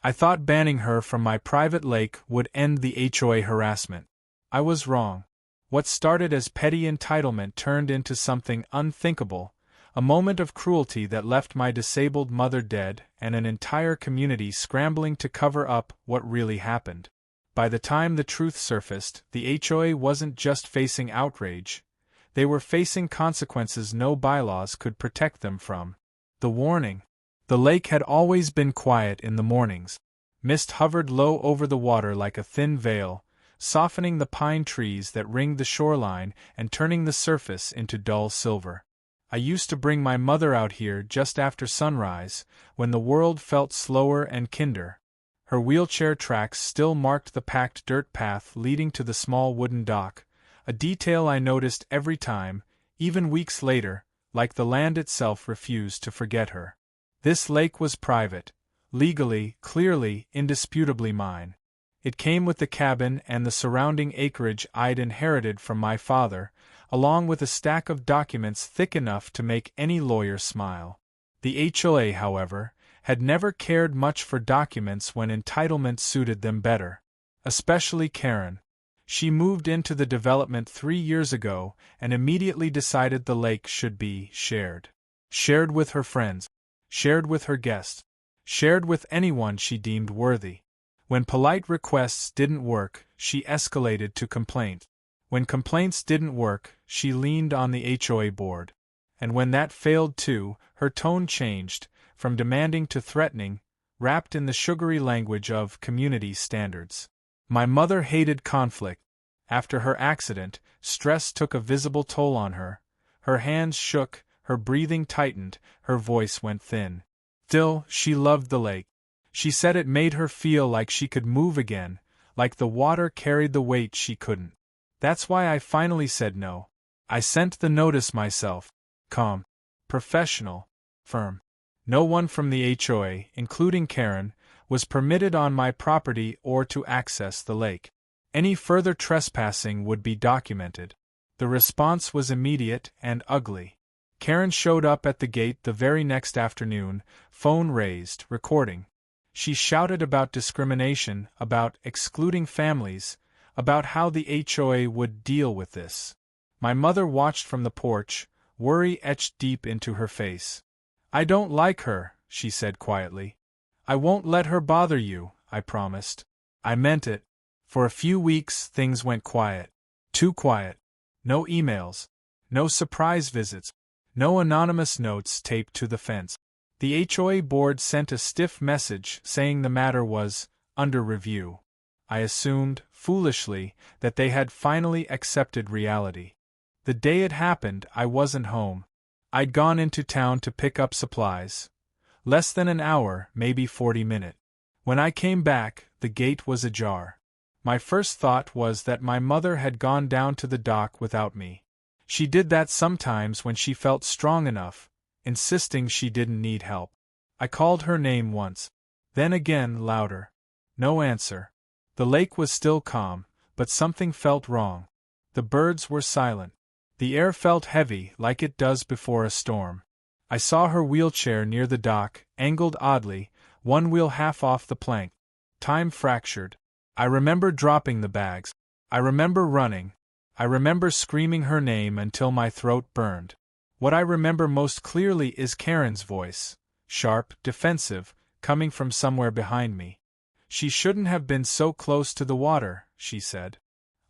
I thought banning her from my private lake would end the HOA harassment. I was wrong. What started as petty entitlement turned into something unthinkable, a moment of cruelty that left my disabled mother dead and an entire community scrambling to cover up what really happened. By the time the truth surfaced, the HOA wasn't just facing outrage. They were facing consequences no bylaws could protect them from. The warning. The lake had always been quiet in the mornings. Mist hovered low over the water like a thin veil, softening the pine trees that ringed the shoreline and turning the surface into dull silver. I used to bring my mother out here just after sunrise, when the world felt slower and kinder. Her wheelchair tracks still marked the packed dirt path leading to the small wooden dock, a detail I noticed every time, even weeks later, like the land itself refused to forget her. This lake was private, legally, clearly, indisputably mine. It came with the cabin and the surrounding acreage I'd inherited from my father, along with a stack of documents thick enough to make any lawyer smile. The HOA, however, had never cared much for documents when entitlement suited them better. Especially Karen. She moved into the development 3 years ago and immediately decided the lake should be shared. Shared with her friends. Shared with her guests. Shared with anyone she deemed worthy. When polite requests didn't work, she escalated to complaint. When complaints didn't work, she leaned on the HOA board. And when that failed too, her tone changed, from demanding to threatening, wrapped in the sugary language of community standards. My mother hated conflict. After her accident, stress took a visible toll on her. Her hands shook, her breathing tightened, her voice went thin. Still, she loved the lake. She said it made her feel like she could move again, like the water carried the weight she couldn't. That's why I finally said no. I sent the notice myself. Calm. Professional. Firm. No one from the HOA, including Karen, was permitted on my property or to access the lake. Any further trespassing would be documented. The response was immediate and ugly. Karen showed up at the gate the very next afternoon, phone raised, recording. She shouted about discrimination, about excluding families, about how the HOA would deal with this. My mother watched from the porch, worry etched deep into her face. "I don't like her," she said quietly. "I won't let her bother you," I promised. I meant it. For a few weeks things went quiet. Too quiet. No emails. No surprise visits. No anonymous notes taped to the fence. The HOA board sent a stiff message saying the matter was under review. I assumed, foolishly, that they had finally accepted reality. The day it happened, I wasn't home. I'd gone into town to pick up supplies. Less than an hour, maybe 40 minutes. When I came back, the gate was ajar. My first thought was that my mother had gone down to the dock without me. She did that sometimes when she felt strong enough, insisting she didn't need help. I called her name once. Then again, louder. No answer. The lake was still calm, but something felt wrong. The birds were silent. The air felt heavy, like it does before a storm. I saw her wheelchair near the dock, angled oddly, one wheel half off the plank. Time fractured. I remember dropping the bags. I remember running. I remember screaming her name until my throat burned. What I remember most clearly is Karen's voice, sharp, defensive, coming from somewhere behind me. "She shouldn't have been so close to the water," she said.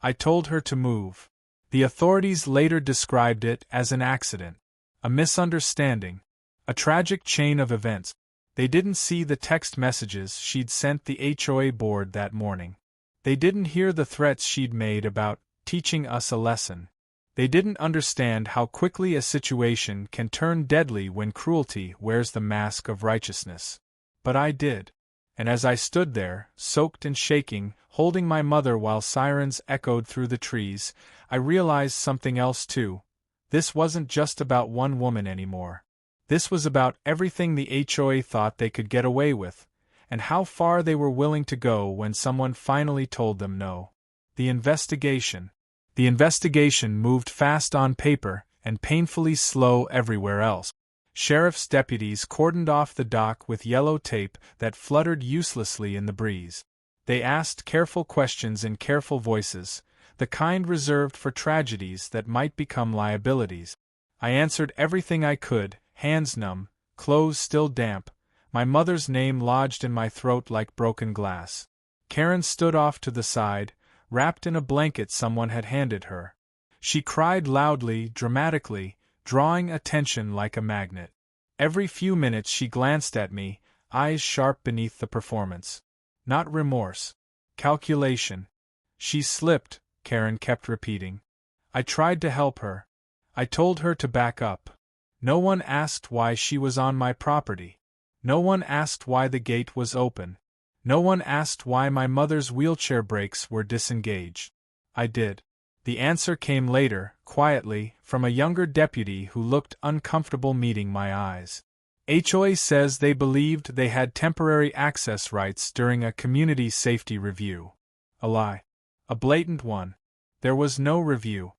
I told her to move. The authorities later described it as an accident, a misunderstanding, a tragic chain of events. They didn't see the text messages she'd sent the HOA board that morning. They didn't hear the threats she'd made about teaching us a lesson. They didn't understand how quickly a situation can turn deadly when cruelty wears the mask of righteousness. But I did. And as I stood there, soaked and shaking, holding my mother while sirens echoed through the trees, I realized something else too. This wasn't just about one woman anymore. This was about everything the HOA thought they could get away with, and how far they were willing to go when someone finally told them no. The investigation. The investigation moved fast on paper and painfully slow everywhere else. Sheriff's deputies cordoned off the dock with yellow tape that fluttered uselessly in the breeze. They asked careful questions in careful voices, the kind reserved for tragedies that might become liabilities. I answered everything I could, hands numb, clothes still damp, my mother's name lodged in my throat like broken glass. Karen stood off to the side, wrapped in a blanket someone had handed her. She cried loudly, dramatically, drawing attention like a magnet. Every few minutes she glanced at me, eyes sharp beneath the performance. Not remorse. Calculation. She slipped, Karen kept repeating. I tried to help her. I told her to back up. No one asked why she was on my property. No one asked why the gate was open. No one asked why my mother's wheelchair brakes were disengaged. I did. The answer came later, quietly, from a younger deputy who looked uncomfortable meeting my eyes. HOA says they believed they had temporary access rights during a community safety review. A lie. A blatant one. There was no review.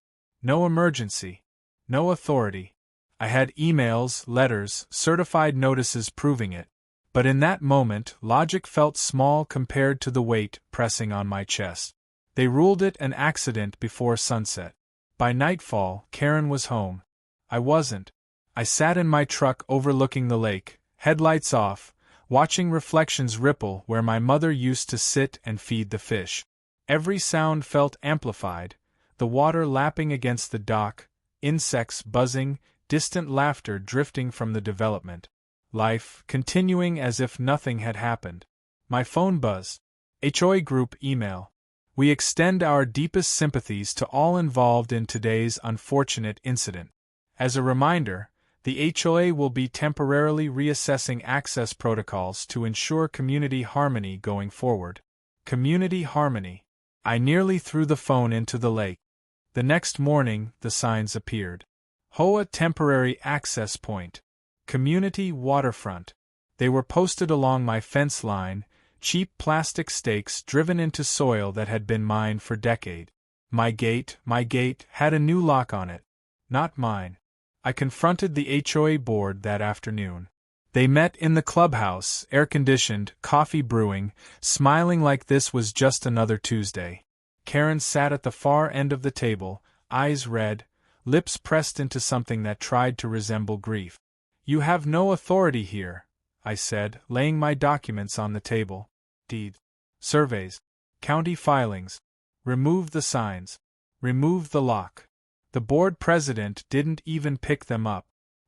No emergency. No authority. I had emails, letters, certified notices proving it. But in that moment, logic felt small compared to the weight pressing on my chest. They ruled it an accident before sunset. By nightfall, Karen was home. I wasn't. I sat in my truck overlooking the lake, headlights off, watching reflections ripple where my mother used to sit and feed the fish. Every sound felt amplified, the water lapping against the dock, insects buzzing, distant laughter drifting from the development. Life continuing as if nothing had happened. My phone buzzed. HOA group email. We extend our deepest sympathies to all involved in today's unfortunate incident. As a reminder, the HOA will be temporarily reassessing access protocols to ensure community harmony going forward. Community harmony. I nearly threw the phone into the lake. The next morning, the signs appeared. HOA Temporary Access Point. Community Waterfront. They were posted along my fence line, cheap plastic stakes driven into soil that had been mine for decades. My gate, had a new lock on it. Not mine. I confronted the HOA board that afternoon. They met in the clubhouse, air-conditioned, coffee brewing, smiling like this was just another Tuesday. Karen sat at the far end of the table, eyes red, lips pressed into something that tried to resemble grief. You have no authority here, I said, laying my documents on the table. Deed. Surveys. County filings. Remove the signs. Remove the lock. The board president didn't even pick them up.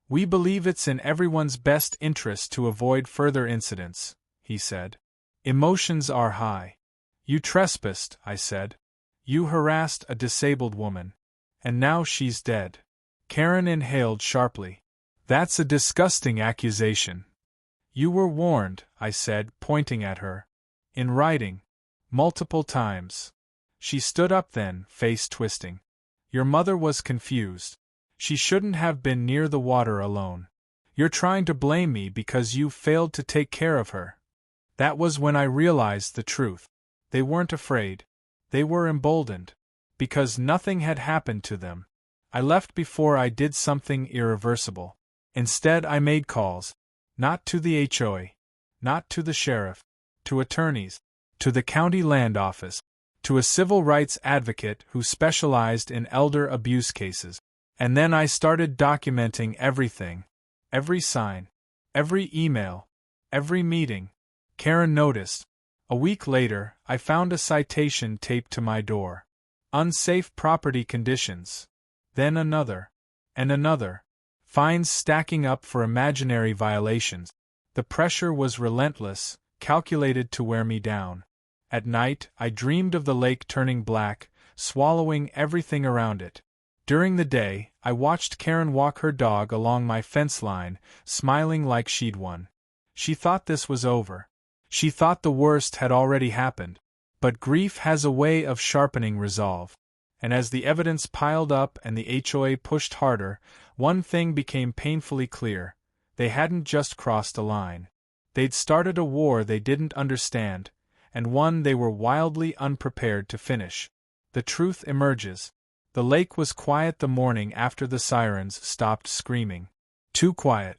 We believe it's in everyone's best interest to avoid further incidents, he said. Emotions are high. You trespassed, I said. You harassed a disabled woman. And now she's dead. Karen inhaled sharply. That's a disgusting accusation. You were warned, I said, pointing at her. In writing. Multiple times. She stood up then, face twisting. Your mother was confused. She shouldn't have been near the water alone. You're trying to blame me because you failed to take care of her. That was when I realized the truth. They weren't afraid. They were emboldened. Because nothing had happened to them. I left before I did something irreversible. Instead I made calls. Not to the HOA. Not to the sheriff. To attorneys. To the county land office. To a civil rights advocate who specialized in elder abuse cases. And then I started documenting everything. Every sign. Every email. Every meeting. Karen noticed. A week later, I found a citation taped to my door. Unsafe property conditions. Then another. And another. Fines stacking up for imaginary violations. The pressure was relentless, calculated to wear me down. At night, I dreamed of the lake turning black, swallowing everything around it. During the day, I watched Karen walk her dog along my fence line, smiling like she'd won. She thought this was over. She thought the worst had already happened. But grief has a way of sharpening resolve. And as the evidence piled up and the HOA pushed harder, one thing became painfully clear. They hadn't just crossed a line. They'd started a war they didn't understand, and one they were wildly unprepared to finish. The truth emerges. The lake was quiet the morning after the sirens stopped screaming. Too quiet.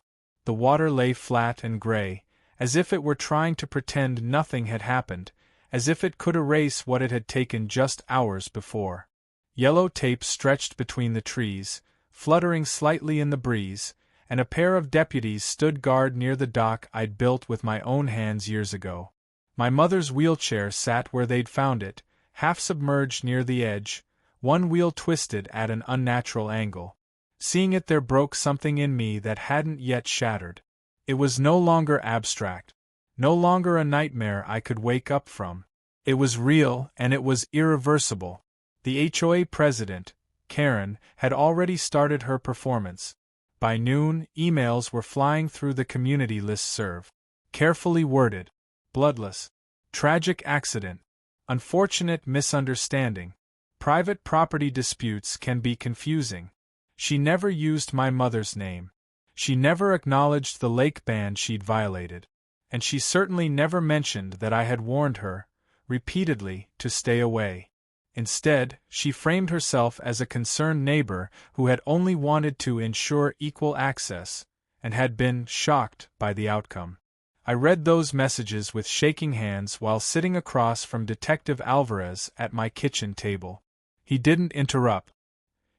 the water lay flat and gray, as if it were trying to pretend nothing had happened, as if it could erase what it had taken just hours before. Yellow tape stretched between the trees, fluttering slightly in the breeze, and a pair of deputies stood guard near the dock I'd built with my own hands years ago. My mother's wheelchair sat where they'd found it, half submerged near the edge, one wheel twisted at an unnatural angle. Seeing it there broke something in me that hadn't yet shattered. It was no longer abstract, no longer a nightmare I could wake up from. It was real, and it was irreversible. The HOA president, Karen, had already started her performance. By noon, emails were flying through the community listserv. Carefully worded. Bloodless. Tragic accident. Unfortunate misunderstanding. Private property disputes can be confusing. She never used my mother's name. She never acknowledged the lake ban she'd violated. And she certainly never mentioned that I had warned her, repeatedly, to stay away. Instead, she framed herself as a concerned neighbor who had only wanted to ensure equal access, and had been shocked by the outcome. I read those messages with shaking hands while sitting across from Detective Alvarez at my kitchen table. He didn't interrupt.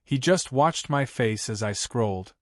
He just watched my face as I scrolled,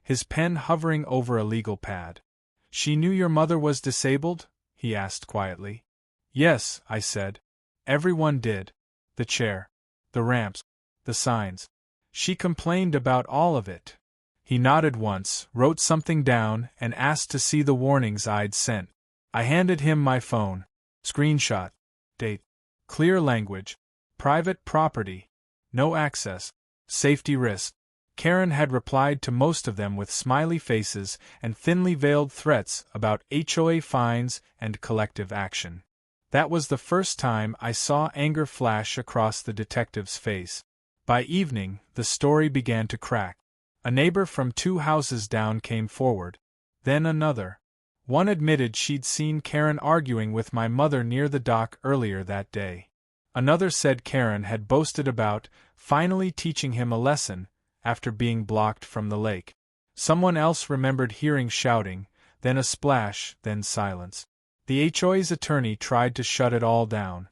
his pen hovering over a legal pad. "She knew your mother was disabled?" he asked quietly. "Yes," I said. "Everyone did. The chair, the ramps, the signs. She complained about all of it." He nodded once, wrote something down, and asked to see the warnings I'd sent. I handed him my phone. Screenshot. Date. Clear language. Private property. No access. Safety risk. Karen had replied to most of them with smiley faces and thinly veiled threats about HOA fines and collective action. That was the first time I saw anger flash across the detective's face. By evening, the story began to crack. A neighbor from 2 houses down came forward. Then another. One admitted she'd seen Karen arguing with my mother near the dock earlier that day. Another said Karen had boasted about finally teaching him a lesson after being blocked from the lake. Someone else remembered hearing shouting, then a splash, then silence. The HOA's attorney tried to shut it all down.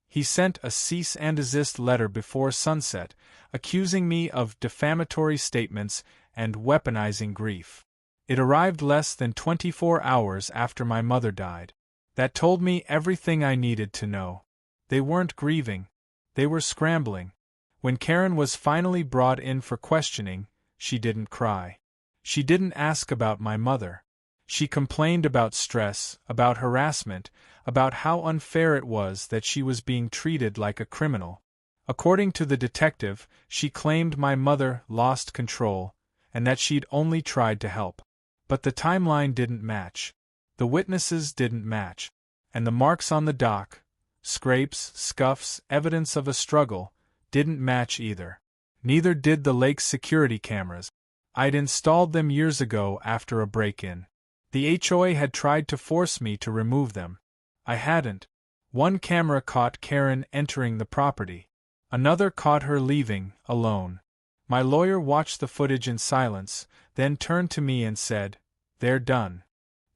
He sent a cease and desist letter before sunset, accusing me of defamatory statements and weaponizing grief. It arrived less than 24 hours after my mother died. That told me everything I needed to know. They weren't grieving. They were scrambling. When Karen was finally brought in for questioning, she didn't cry. She didn't ask about my mother. She complained about stress, about harassment, about how unfair it was that she was being treated like a criminal. According to the detective, she claimed my mother lost control, and that she'd only tried to help. But the timeline didn't match. The witnesses didn't match. And the marks on the dock, scrapes, scuffs, evidence of a struggle, didn't match either. Neither did the lake's security cameras. I'd installed them years ago after a break-in. The HOA had tried to force me to remove them. I hadn't. One camera caught Karen entering the property. Another caught her leaving, alone. My lawyer watched the footage in silence, then turned to me and said, "They're done."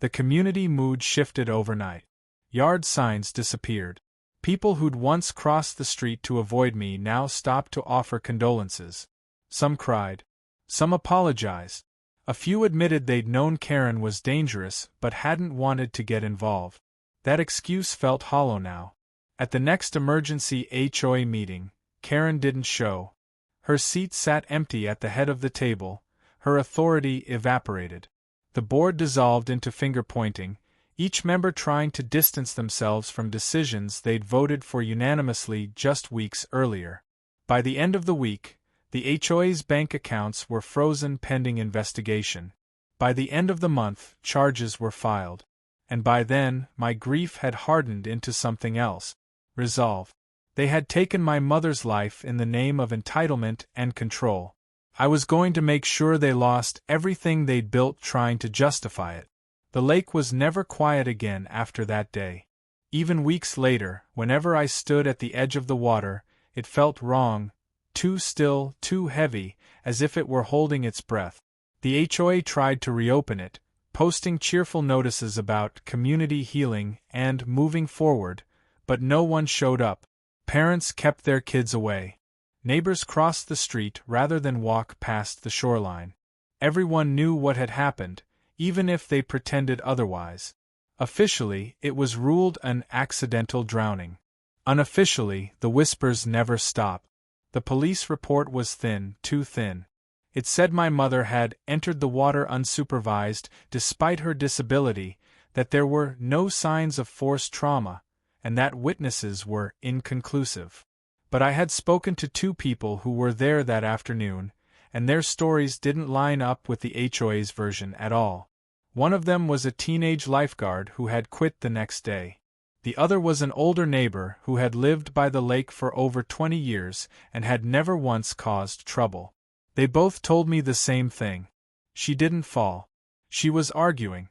The community mood shifted overnight. Yard signs disappeared. People who'd once crossed the street to avoid me now stopped to offer condolences. Some cried. Some apologized. A few admitted they'd known Karen was dangerous but hadn't wanted to get involved. That excuse felt hollow now. At the next emergency HOA meeting, Karen didn't show. Her seat sat empty at the head of the table, her authority evaporated. The board dissolved into finger-pointing, each member trying to distance themselves from decisions they'd voted for unanimously just weeks earlier. By the end of the week, the HOA's bank accounts were frozen pending investigation. By the end of the month, charges were filed. And by then, my grief had hardened into something else. Resolve. They had taken my mother's life in the name of entitlement and control. I was going to make sure they lost everything they'd built trying to justify it. The lake was never quiet again after that day. Even weeks later, whenever I stood at the edge of the water, it felt wrong, too still, too heavy, as if it were holding its breath. The HOA tried to reopen it, posting cheerful notices about community healing and moving forward, but no one showed up. Parents kept their kids away. Neighbors crossed the street rather than walk past the shoreline. Everyone knew what had happened, even if they pretended otherwise. Officially, it was ruled an accidental drowning. Unofficially, the whispers never stop. The police report was thin, too thin. It said my mother had entered the water unsupervised despite her disability, that there were no signs of forced trauma, and that witnesses were inconclusive. But I had spoken to 2 people who were there that afternoon, and their stories didn't line up with the HOA's version at all. One of them was a teenage lifeguard who had quit the next day. The other was an older neighbor who had lived by the lake for over 20 years and had never once caused trouble. They both told me the same thing. She didn't fall. She was arguing.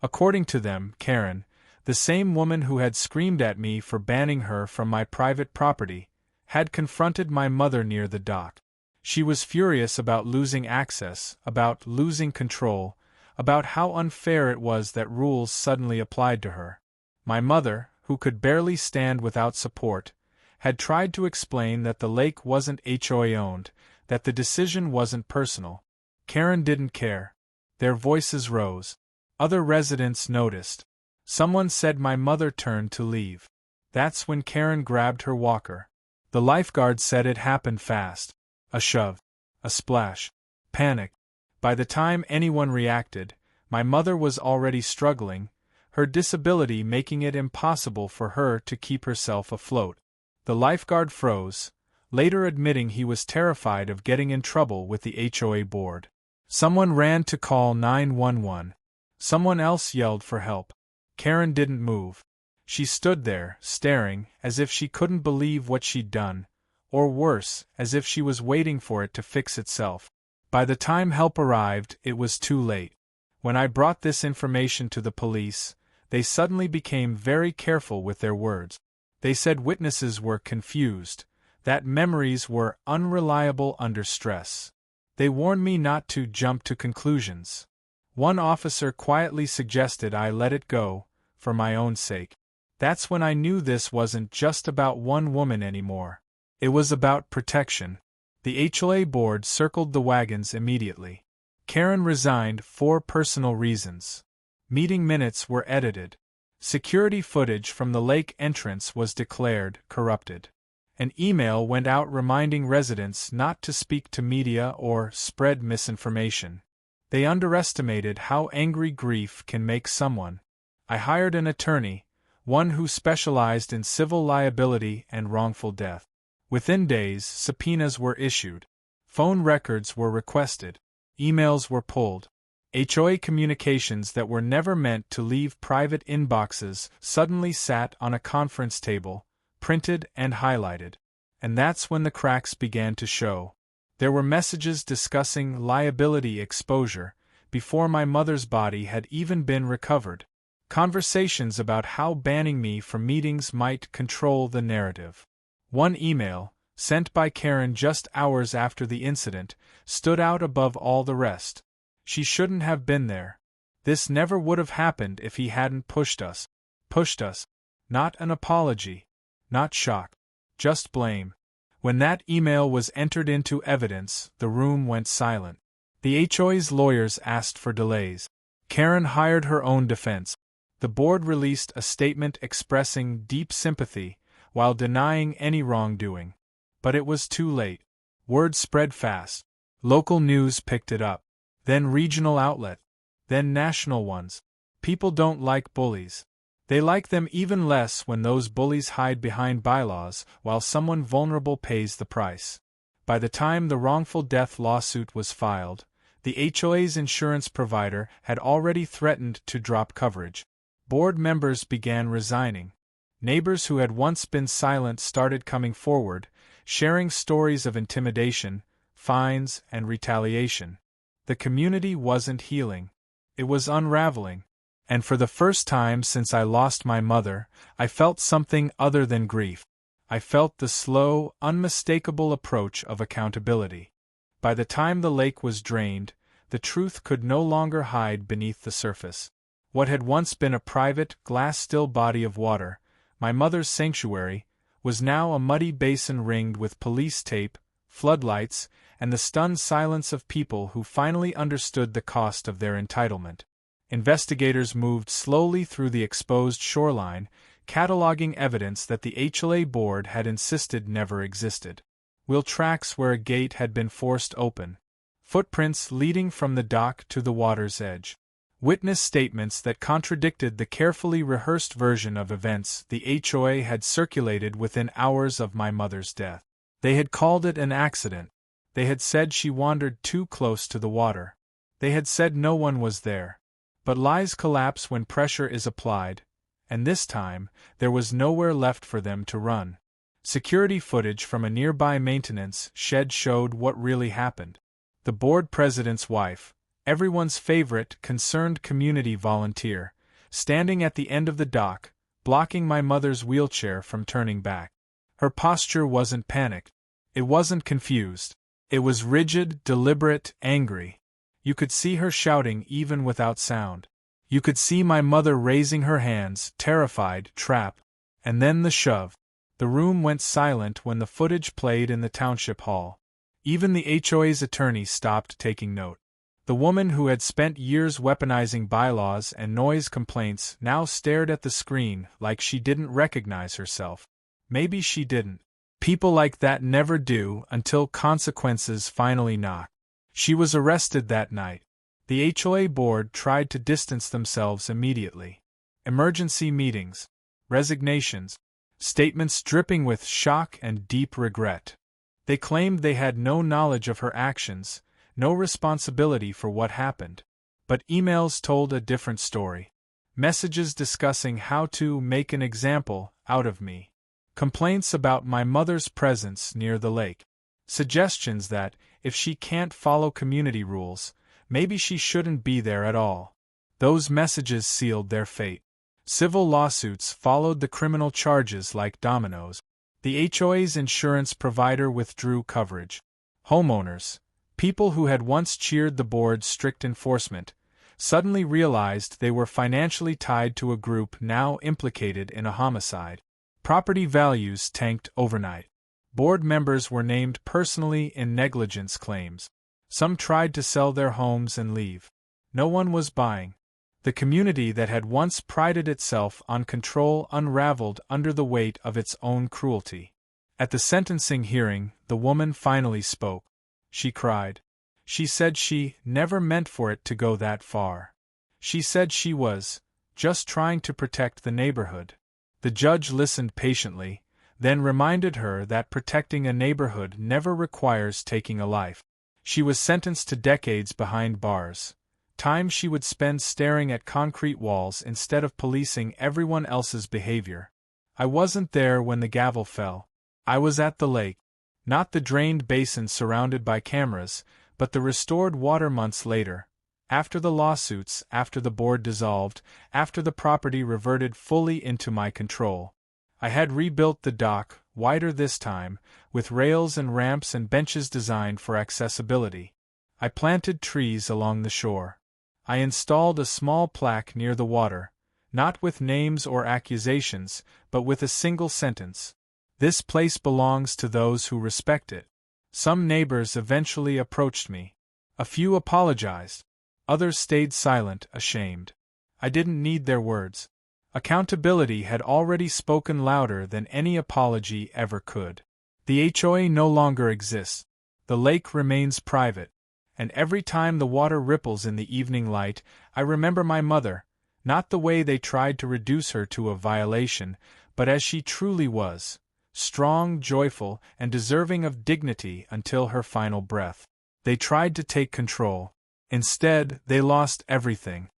According to them, Karen, the same woman who had screamed at me for banning her from my private property, had confronted my mother near the dock. She was furious about losing access, about losing control, about how unfair it was that rules suddenly applied to her. My mother, who could barely stand without support, had tried to explain that the lake wasn't HOA-owned, that the decision wasn't personal. Karen didn't care. Their voices rose. Other residents noticed. Someone said my mother turned to leave. That's when Karen grabbed her walker. The lifeguard said it happened fast. A shove. A splash. Panic. By the time anyone reacted, my mother was already struggling, her disability making it impossible for her to keep herself afloat. The lifeguard froze, later admitting he was terrified of getting in trouble with the HOA board. Someone ran to call 911. Someone else yelled for help. Karen didn't move. She stood there, staring, as if she couldn't believe what she'd done, or worse, as if she was waiting for it to fix itself. By the time help arrived, it was too late. When I brought this information to the police, they suddenly became very careful with their words. They said witnesses were confused, that memories were unreliable under stress. They warned me not to jump to conclusions. One officer quietly suggested I let it go, for my own sake. That's when I knew this wasn't just about one woman anymore. It was about protection. The HOA board circled the wagons immediately. Karen resigned for personal reasons. Meeting minutes were edited. Security footage from the lake entrance was declared corrupted. An email went out reminding residents not to speak to media or spread misinformation. They underestimated how angry grief can make someone. I hired an attorney, one who specialized in civil liability and wrongful death. Within days, subpoenas were issued. Phone records were requested. Emails were pulled. HOA communications that were never meant to leave private inboxes suddenly sat on a conference table, printed and highlighted. And that's when the cracks began to show. There were messages discussing liability exposure, before my mother's body had even been recovered. Conversations about how banning me from meetings might control the narrative. One email, sent by Karen just hours after the incident, stood out above all the rest. She shouldn't have been there. This never would have happened if he hadn't pushed us. Pushed us. Not an apology. Not shock. Just blame. When that email was entered into evidence, the room went silent. The HOA's lawyers asked for delays. Karen hired her own defense. The board released a statement expressing deep sympathy, while denying any wrongdoing. But it was too late. Word spread fast. Local news picked it up. Then regional outlet. Then national ones. People don't like bullies. They like them even less when those bullies hide behind bylaws while someone vulnerable pays the price. By the time the wrongful death lawsuit was filed, the HOA's insurance provider had already threatened to drop coverage. Board members began resigning. Neighbors who had once been silent started coming forward, sharing stories of intimidation, fines, and retaliation. The community wasn't healing. It was unraveling. And for the first time since I lost my mother, I felt something other than grief. I felt the slow, unmistakable approach of accountability. By the time the lake was drained, the truth could no longer hide beneath the surface. What had once been a private, glass-still body of water, my mother's sanctuary, was now a muddy basin ringed with police tape, floodlights, and the stunned silence of people who finally understood the cost of their entitlement. Investigators moved slowly through the exposed shoreline, cataloging evidence that the HOA board had insisted never existed. Wheel tracks where a gate had been forced open. Footprints leading from the dock to the water's edge. Witness statements that contradicted the carefully rehearsed version of events the HOA had circulated within hours of my mother's death. They had called it an accident. They had said she wandered too close to the water. They had said no one was there. But lies collapse when pressure is applied, and this time, there was nowhere left for them to run. Security footage from a nearby maintenance shed showed what really happened. The board president's wife, everyone's favorite concerned community volunteer, standing at the end of the dock, blocking my mother's wheelchair from turning back. Her posture wasn't panicked. It wasn't confused. It was rigid, deliberate, angry. You could see her shouting even without sound. You could see my mother raising her hands, terrified, trap. And then the shove. The room went silent when the footage played in the township hall. Even the HOA's attorney stopped taking note. The woman who had spent years weaponizing bylaws and noise complaints now stared at the screen like she didn't recognize herself. Maybe she didn't. People like that never do until consequences finally knock. She was arrested that night. The HOA board tried to distance themselves immediately. Emergency meetings, resignations, statements dripping with shock and deep regret. They claimed they had no knowledge of her actions, no responsibility for what happened. But emails told a different story. Messages discussing how to make an example out of me. Complaints about my mother's presence near the lake. Suggestions that, if she can't follow community rules, maybe she shouldn't be there at all. Those messages sealed their fate. Civil lawsuits followed the criminal charges like dominoes. The HOA's insurance provider withdrew coverage. Homeowners, people who had once cheered the board's strict enforcement, suddenly realized they were financially tied to a group now implicated in a homicide. Property values tanked overnight. Board members were named personally in negligence claims. Some tried to sell their homes and leave. No one was buying. The community that had once prided itself on control unraveled under the weight of its own cruelty. At the sentencing hearing, the woman finally spoke. She cried. She said she never meant for it to go that far. She said she was just trying to protect the neighborhood. The judge listened patiently, then reminded her that protecting a neighborhood never requires taking a life. She was sentenced to decades behind bars. Time she would spend staring at concrete walls instead of policing everyone else's behavior. I wasn't there when the gavel fell. I was at the lake. Not the drained basin surrounded by cameras, but the restored water months later. After the lawsuits, after the board dissolved, after the property reverted fully into my control. I had rebuilt the dock, wider this time, with rails and ramps and benches designed for accessibility. I planted trees along the shore. I installed a small plaque near the water, not with names or accusations, but with a single sentence. This place belongs to those who respect it. Some neighbors eventually approached me. A few apologized. Others stayed silent, ashamed. I didn't need their words. Accountability had already spoken louder than any apology ever could. The HOA no longer exists. The lake remains private. And every time the water ripples in the evening light, I remember my mother, not the way they tried to reduce her to a violation, but as she truly was, strong, joyful, and deserving of dignity until her final breath. They tried to take control. Instead, they lost everything.